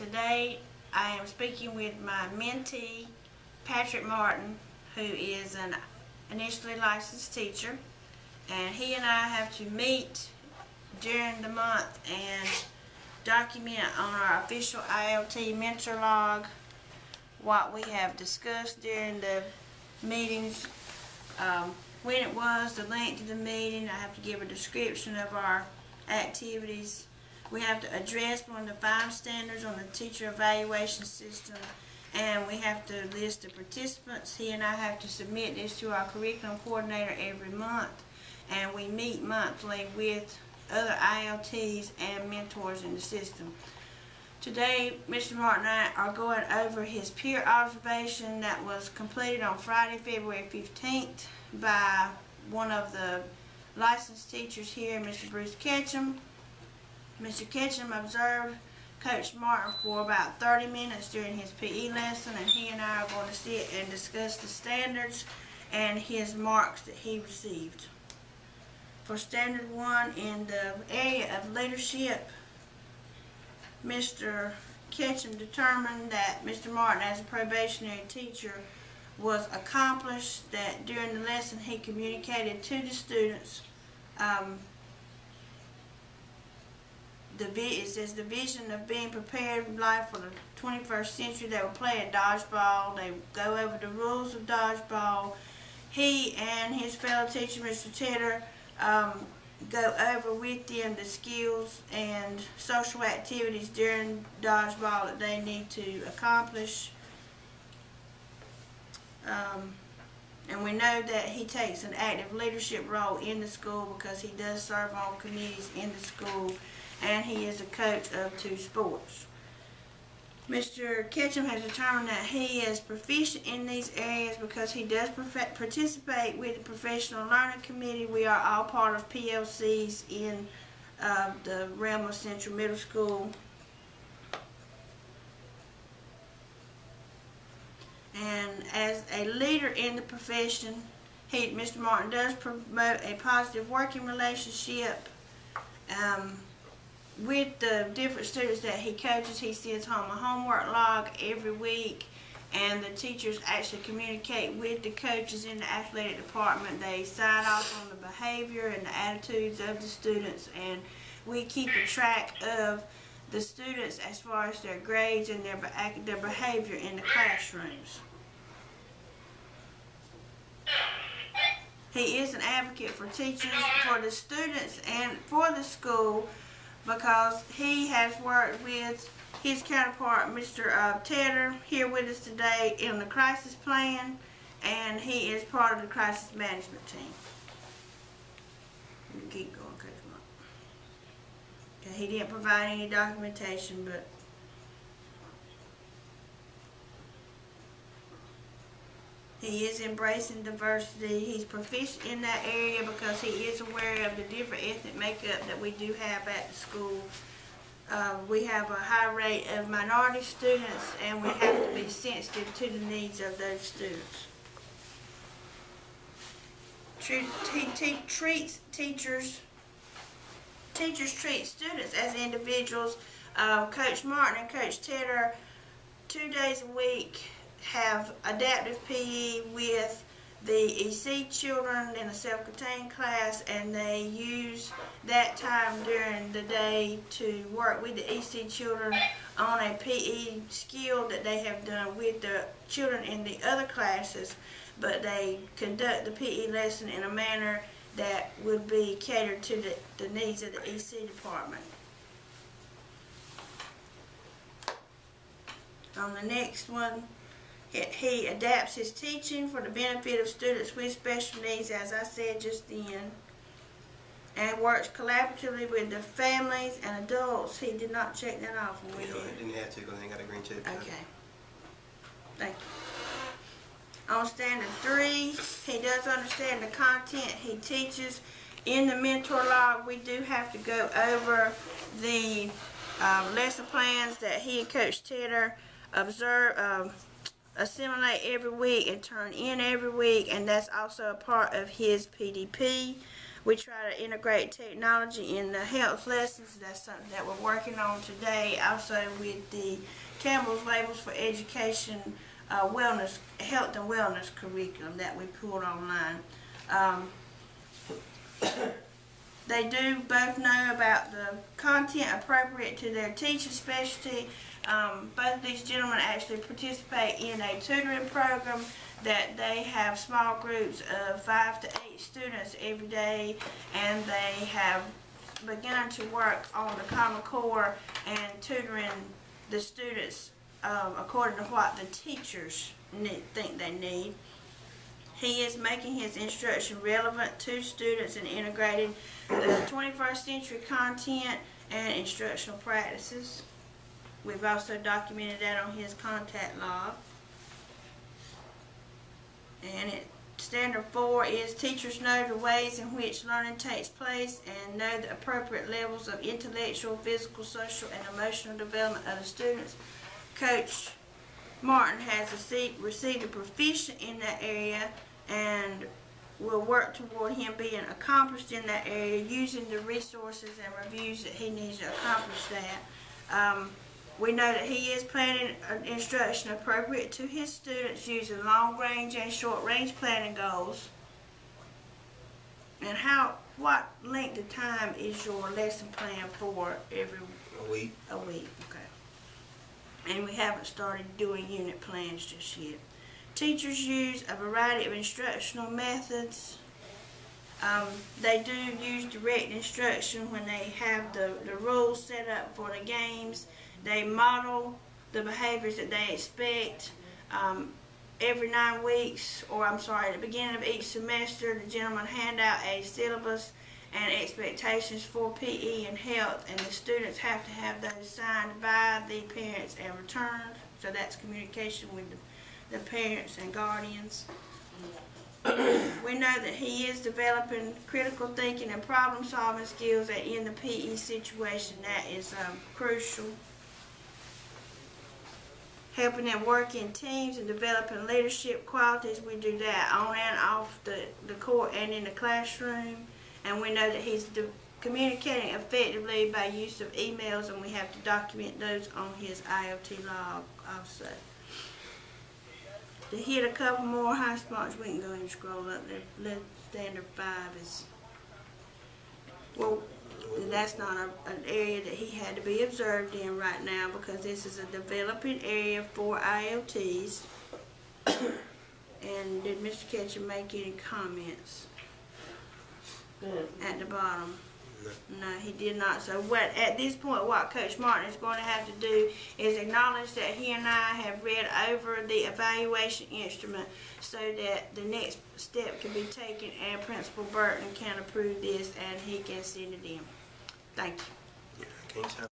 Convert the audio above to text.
Today I am speaking with my mentee, Patrick Martin, who is an initially licensed teacher, and he and I have to meet during the month and document on our official ILT mentor log what we have discussed during the meetings, when it was, the length of the meeting. I have to give a description of our activities. We have to address one of the 5 standards on the teacher evaluation system, and we have to list the participants. He and I have to submit this to our curriculum coordinator every month, and we meet monthly with other ILTs and mentors in the system. Today, Mr. Martin and I are going over his peer observation that was completed on Friday, February 15th by one of the licensed teachers here, Mr. Bruce Ketchum. Mr. Ketchum observed Coach Martin for about 30 minutes during his PE lesson, and he and I are going to sit and discuss the standards and his marks that he received. For Standard 1 in the area of leadership, Mr. Ketchum determined that Mr. Martin, as a probationary teacher, was accomplished, that during the lesson he communicated to the students it says the vision of being prepared in life for the 21st century. They were playing dodgeball. They go over the rules of dodgeball. He and his fellow teacher, Mr. Tedder, go over with them the skills and social activities during dodgeball that they need to accomplish. And we know that he takes an active leadership role in the school because he does serve on committees in the school, and he is a coach of 2 sports. Mr. Ketchum has determined that he is proficient in these areas because he does participate with the Professional Learning Committee. We are all part of PLCs in the realm of Central Middle School. And as a leader in the profession, Mr. Martin does promote a positive working relationship with the different students that he coaches. He sends home a homework log every week, and the teachers actually communicate with the coaches in the athletic department. They sign off on the behavior and the attitudes of the students, and we keep a track of the students as far as their grades and their behavior in the classrooms. He is an advocate for teachers, for the students, and for the school, because he has worked with his counterpart, Mr. Tedder, here with us today in the crisis plan, and he is part of the crisis management team. Keep going, Coach Mark. Okay, he didn't provide any documentation, but he is embracing diversity. He's proficient in that area because he is aware of the different ethnic makeup that we do have at the school. We have a high rate of minority students, and we have to be sensitive to the needs of those students. Teachers treat students as individuals. Coach Martin and Coach Tedder, 2 days a week, have adaptive PE with the EC children in a self-contained class, and they use that time during the day to work with the EC children on a PE skill that they have done with the children in the other classes, but they conduct the PE lesson in a manner that would be catered to the needs of the EC department. On the next one, he adapts his teaching for the benefit of students with special needs, as I said just then, and works collaboratively with the families and adults. He did not check that off when we did. I didn't have to because I got a green check. Okay. Thank you. On Standard 3, he does understand the content he teaches. In the mentor log, we do have to go over the lesson plans that he and Coach Tedder assimilate every week and turn in every week, and that's also a part of his PDP. We try to integrate technology in the health lessons. That's something that we're working on today. Also with the Campbell's Labels for Education wellness, health and wellness curriculum that we pulled online. They do both know about the content appropriate to their teaching specialty. Both of these gentlemen actually participate in a tutoring program that they have small groups of 5 to 8 students every day, and they have begun to work on the Common Core and tutoring the students according to what the teachers think they need. He is making his instruction relevant to students and integrating the 21st century content and instructional practices. We've also documented that on his contact log. And standard 4 is teachers know the ways in which learning takes place and know the appropriate levels of intellectual, physical, social, and emotional development of the students. Coach Martin has received a proficient in that area and will work toward him being accomplished in that area using the resources and reviews that he needs to accomplish that. We know that he is planning instruction appropriate to his students using long-range and short-range planning goals. And what length of time is your lesson plan for every week? A week, okay. And we haven't started doing unit plans just yet. Teachers use a variety of instructional methods. They do use direct instruction when they have the rules set up for the games. They model the behaviors that they expect. Every 9 weeks, or at the beginning of each semester, the gentlemen hand out a syllabus and expectations for PE and health, and the students have to have those signed by the parents and returned. So that's communication with the parents and guardians. We know that he is developing critical thinking and problem solving skills in the PE situation. That is crucial. Helping them work in teams and developing leadership qualities. We do that on and off the court and in the classroom. And we know that he's communicating effectively by use of emails, and we have to document those on his ILT log also. To hit a couple more high spots, we can go ahead and scroll up there. Standard 5 is, well, that's not an area that he had to be observed in right now because this is a developing area for ILTs. And did Mr. Ketchum make any comments at the bottom? No, he did not. So at this point, what Coach Martin is going to have to do is acknowledge that he and I have read over the evaluation instrument so that the next step can be taken and Principal Burton can approve this and he can send it in. Thank you. Yeah,